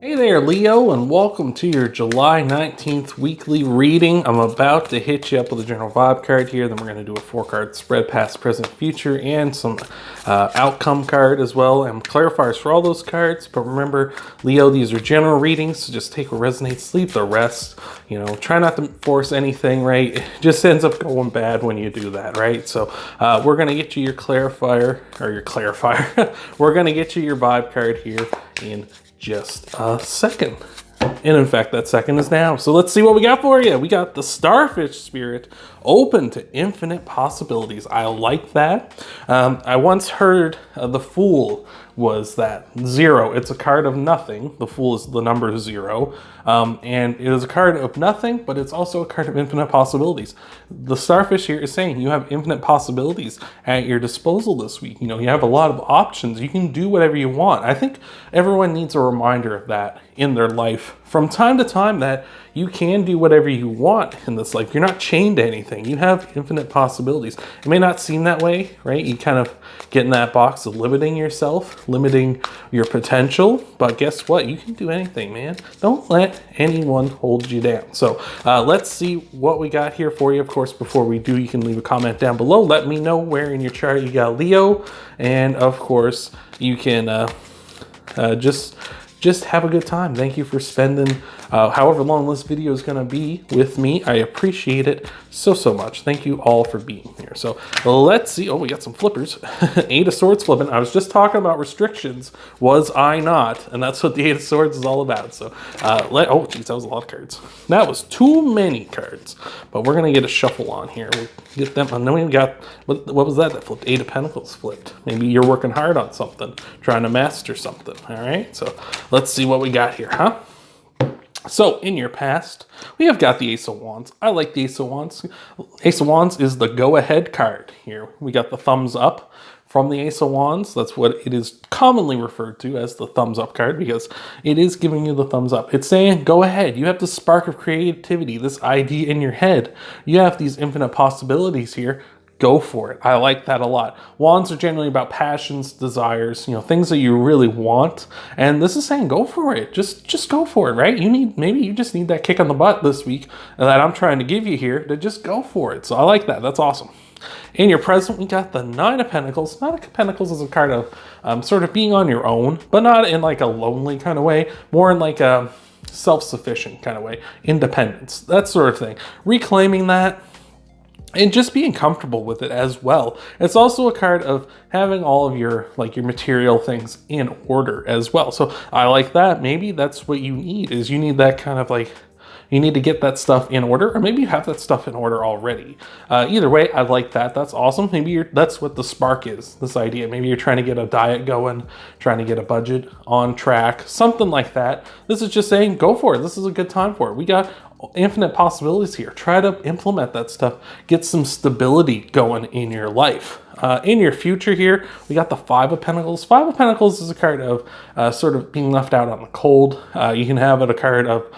Hey there, Leo, and welcome to your July 19th weekly reading. I'm about to hit you up with a general vibe card here. Then we're going to do a 4-card spread, past, present, future, and some outcome card as well, and clarifiers for all those cards. But remember, Leo, these are general readings, so just take what resonates, leave the rest. Try not to force anything, right? It just ends up going bad when you do that, right? So we're going to get you your clarifier. We're going to get you your vibe card here in just a second. And in fact, that second is now. So let's see what we got for you. We got the Starfish Spirit, open to infinite possibilities. I like that. I once heard the Fool was that 0. It's a card of nothing. The Fool is the number 0. And it is a card of nothing, but it's also a card of infinite possibilities. The Starfish here is saying you have infinite possibilities at your disposal this week. You have a lot of options. You can do whatever you want. I think everyone needs a reminder of that in their life from time to time, that you can do whatever you want in this life. You're not chained to anything. You have infinite possibilities. It may not seem that way, right? You kind of get in that box of limiting yourself, limiting your potential, but guess what? You can do anything, man. Don't let anyone hold you down. So let's see what we got here for you. Of course, before we do, you can leave a comment down below. Let me know where in your chart you got Leo, and of course, you can just have a good time. Thank you for spending however long this video is going to be with me. I appreciate it so much. Thank you all for being here. So let's see. Oh, we got some flippers. 8 of Swords flipping. I was just talking about restrictions, was I not? And that's what the 8 of Swords is all about. So oh geez, that was a lot of cards. That was too many cards. But we're going to get a shuffle on here. We'll get them. And then we got, what was that flipped? 8 of Pentacles flipped. Maybe you're working hard on something, trying to master something. All right, so let's see what we got here, huh? So in your past, we have got the Ace of Wands. I like the Ace of Wands. Ace of Wands is the go-ahead card here. We got the thumbs up from the Ace of Wands. That's what it is commonly referred to as, the thumbs up card, because it is giving you the thumbs up. It's saying, go ahead. You have the spark of creativity, this idea in your head. You have these infinite possibilities here. Go for it. I like that a lot. Wands are generally about passions, desires, things that you really want. And this is saying, go for it. Just go for it, right? Maybe you just need that kick on the butt this week that I'm trying to give you here, to just go for it. So I like that. That's awesome. In your present, we got the 9 of Pentacles. 9 of Pentacles is a card of sort of being on your own, but not in like a lonely kind of way, more in like a self-sufficient kind of way. Independence, that sort of thing. Reclaiming that, and just being comfortable with it as well. It's also a card of having all of your material things in order as well. So I like that. Maybe that's what you need, is you need that kind of you need to get that stuff in order, or maybe you have that stuff in order already. Either way, I like that. That's awesome. Maybe that's what the spark is, this idea. Maybe you're trying to get a diet going, trying to get a budget on track, something like that. This is just saying, go for it. This is a good time for it. We got infinite possibilities here. Try to implement that stuff. Get some stability going in your life. In your future here, we got the 5 of Pentacles. 5 of Pentacles is a card of sort of being left out on the cold. You can have it a card of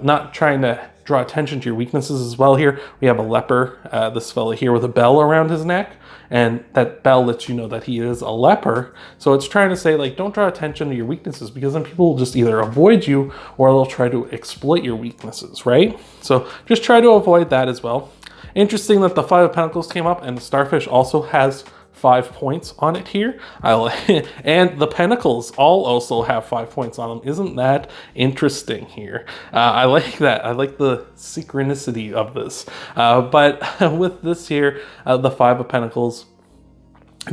not trying to draw attention to your weaknesses as well here. We have a leper, this fella here with a bell around his neck, and that bell lets you know that he is a leper. So it's trying to say, don't draw attention to your weaknesses, because then people will just either avoid you or they'll try to exploit your weaknesses, right? So just try to avoid that as well. Interesting that the 5 of Pentacles came up, and the Starfish also has 5 points on it here. And the Pentacles all also have 5 points on them. Isn't that interesting here? I like that. I like the synchronicity of this. But with this here, the 5 of Pentacles,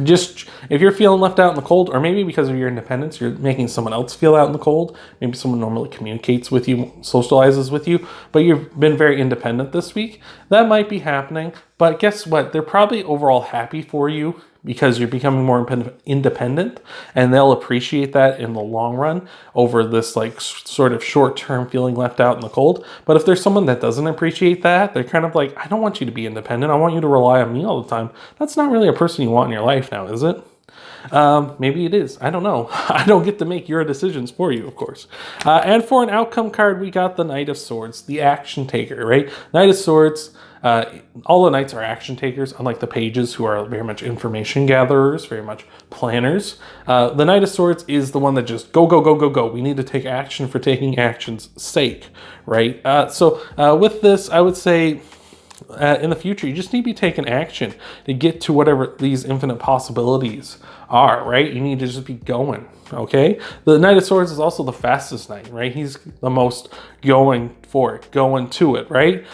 just if you're feeling left out in the cold, or maybe because of your independence, you're making someone else feel out in the cold. Maybe someone normally communicates with you, socializes with you, but you've been very independent this week. That might be happening, but guess what? They're probably overall happy for you, because you're becoming more independent, and they'll appreciate that in the long run over this sort of short-term feeling left out in the cold. But if there's someone that doesn't appreciate that, they're kind of like, I don't want you to be independent. I want you to rely on me all the time. That's not really a person you want in your life now, is it? Maybe it is. I don't know. I don't get to make your decisions for you, of course. And for an outcome card, we got the Knight of Swords, the action taker, right? Knight of Swords, All the knights are action takers, unlike the pages, who are very much information gatherers, very much planners. The Knight of Swords is the one that just go, go, go, go, go. We need to take action for taking action's sake, right? So with this, I would say in the future, you just need to be taking action to get to whatever these infinite possibilities are, right? You need to just be going, okay? The Knight of Swords is also the fastest knight, right? He's the most going for it, going to it, right?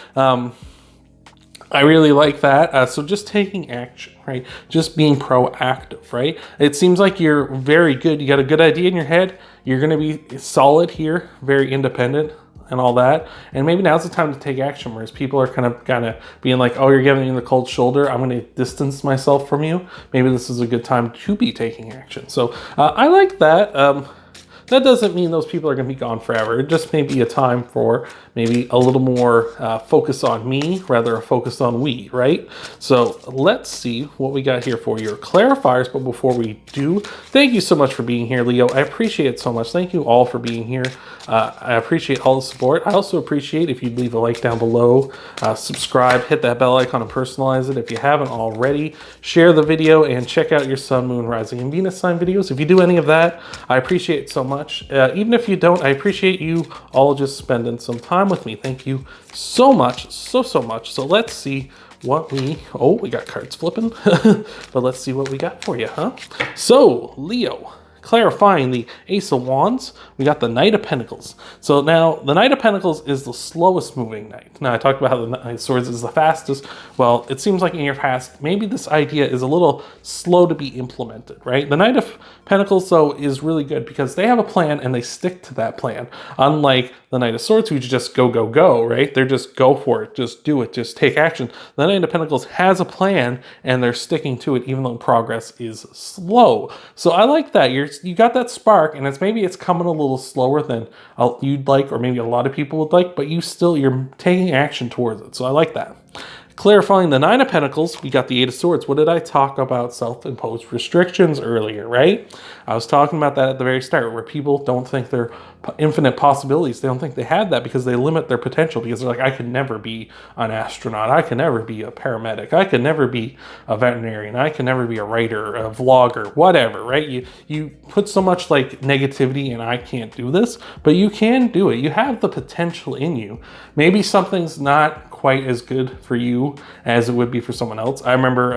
I really like that. So just taking action, right? Just being proactive, right? It seems like you're very good. You got a good idea in your head. You're going to be solid here, very independent and all that. And maybe now's the time to take action, whereas people are kind of being like, oh, you're giving me the cold shoulder. I'm going to distance myself from you. Maybe this is a good time to be taking action. So I like that. That doesn't mean those people are going to be gone forever. It just may be a time for maybe a little more focus on me, rather a focus on we, right? So let's see what we got here for your clarifiers. But before we do, thank you so much for being here, Leo. I appreciate it so much. Thank you all for being here. I appreciate all the support. I also appreciate if you'd leave a like down below, subscribe, hit that bell icon and personalize it if you haven't already. Share the video and check out your Sun, Moon, Rising, and Venus sign videos. If you do any of that, I appreciate it so much. Even if you don't, I appreciate you all just spending some time with me. Thank you so much, so much. So let's see what we got cards flipping, but let's see what we got for you, huh? So Leo, clarifying the Ace of Wands, we got the Knight of Pentacles. So now the Knight of Pentacles is the slowest moving knight. Now I talked about how the Knight of Swords is the fastest. Well, it seems like in your past, maybe this idea is a little slow to be implemented, right? The Knight of Pentacles, though, is really good because they have a plan and they stick to that plan. Unlike the Knight of Swords, who just go, go, go, right? They're just go for it, just do it, just take action. The Knight of Pentacles has a plan and they're sticking to it even though progress is slow. So I like that. You got that spark, and maybe it's coming a little slower than you'd like, or maybe a lot of people would like, but you're taking action towards it. So I like that. Clarifying the Nine of Pentacles, we got the Eight of Swords. What did I talk about? Self-imposed restrictions earlier, right? I was talking about that at the very start, where people don't think they're infinite possibilities. They don't think they have that because they limit their potential, because they're like, I could never be an astronaut. I could never be a paramedic. I could never be a veterinarian. I could never be a writer, a vlogger, whatever, right? You put so much like negativity in I can't do this, but you can do it. You have the potential in you. Maybe something's not quite as good for you as it would be for someone else. I remember,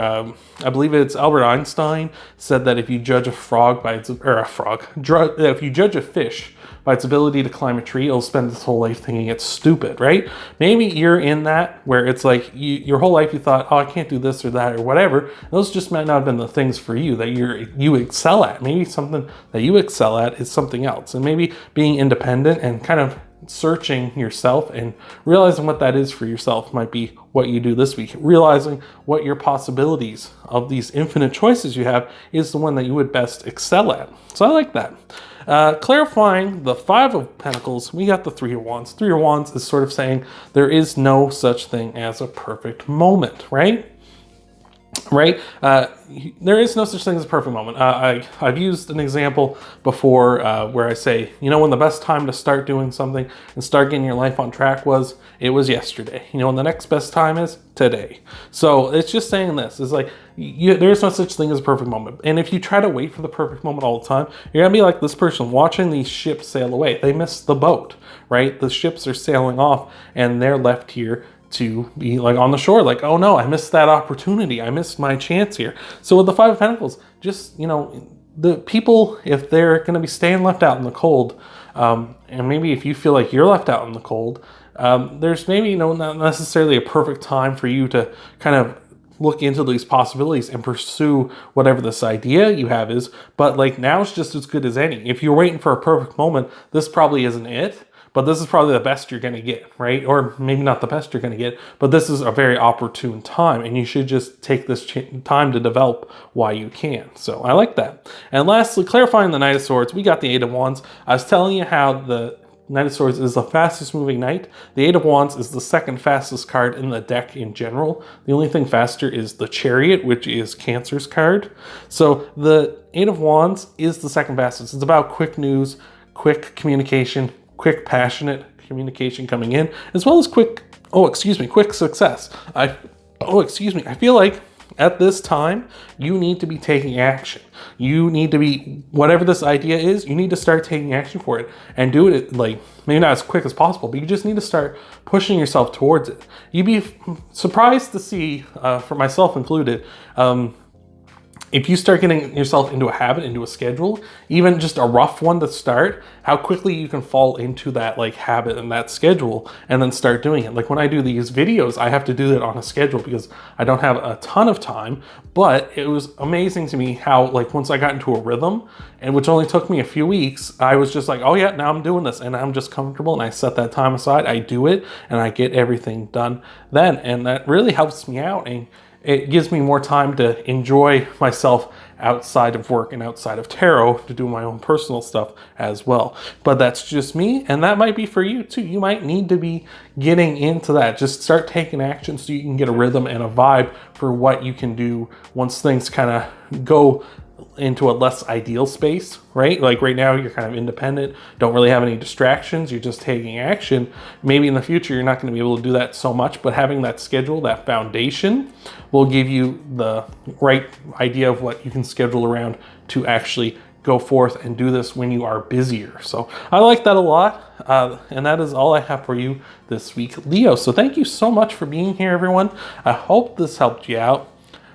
I believe it's Albert Einstein said that if you judge a frog by its, if you judge a fish by its ability to climb a tree, it'll spend its whole life thinking it's stupid, right? Maybe you're in that where it's like your whole life you thought, oh, I can't do this or that or whatever. Those just might not have been the things for you that you excel at. Maybe something that you excel at is something else. And maybe being independent and kind of searching yourself and realizing what that is for yourself might be what you do this week. Realizing what your possibilities of these infinite choices you have is the one that you would best excel at. So I like that. Clarifying the Five of Pentacles, we got the Three of Wands. Three of Wands is sort of saying there is no such thing as a perfect moment, right? Right? There is no such thing as a perfect moment. I've used an example before where I say, you know, when the best time to start doing something and start getting your life on track was, it was yesterday. You know, when the next best time is today. So it's just saying this, is like, there is no such thing as a perfect moment. And if you try to wait for the perfect moment all the time, you're gonna be like this person watching these ships sail away. They missed the boat, right? The ships are sailing off and they're left here to be like on the shore, like, oh no, I missed that opportunity. I missed my chance here. So with the Five of Pentacles, just, you know, the people, if they're going to be staying left out in the cold, and maybe if you feel like you're left out in the cold, there's maybe not necessarily a perfect time for you to kind of look into these possibilities and pursue whatever this idea you have is. But like, now's just as good as any. If you're waiting for a perfect moment, this probably isn't it. But this is probably the best you're going to get, right? Or maybe not the best you're going to get, but this is a very opportune time, and you should just take this time to develop why you can. So I like that. And lastly, clarifying the Knight of Swords, we got the Eight of Wands. I was telling you how the Knight of Swords is the fastest moving knight. The Eight of Wands is the second fastest card in the deck in general. The only thing faster is the Chariot, which is Cancer's card. So the Eight of Wands is the second fastest. It's about quick news, quick communication, quick, passionate communication coming in, as well as quick success. I feel like at this time, you need to be taking action. You need to be, whatever this idea is, you need to start taking action for it and do it like, maybe not as quick as possible, but you just need to start pushing yourself towards it. You'd be surprised to see, for myself included, if you start getting yourself into a habit, into a schedule, even just a rough one to start, how quickly you can fall into that like habit and that schedule and then start doing it. Like when I do these videos, I have to do it on a schedule because I don't have a ton of time, but it was amazing to me how like once I got into a rhythm, and which only took me a few weeks, I was just like, oh yeah, now I'm doing this and I'm just comfortable and I set that time aside, I do it and I get everything done then. And that really helps me out, and it gives me more time to enjoy myself outside of work and outside of tarot to do my own personal stuff as well. But that's just me, and that might be for you too. You might need to be getting into that. Just start taking action so you can get a rhythm and a vibe for what you can do once things kind of go into a less ideal space, right? Like right now you're kind of independent, don't really have any distractions, you're just taking action. Maybe in the future you're not going to be able to do that so much, but having that schedule, that foundation will give you the right idea of what you can schedule around to actually go forth and do this when you are busier. So I like that a lot. And that is all I have for you this week, Leo. So thank you so much for being here, everyone. I hope this helped you out.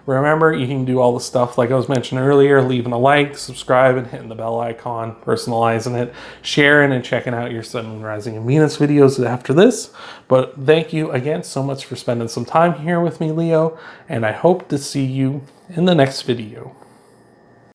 Remember, you can do all the stuff like I was mentioning earlier, leaving a like, subscribing, hitting the bell icon, personalizing it, sharing and checking out your Sun, Moon, Rising, and Venus videos after this. But thank you again so much for spending some time here with me, Leo, and I hope to see you in the next video.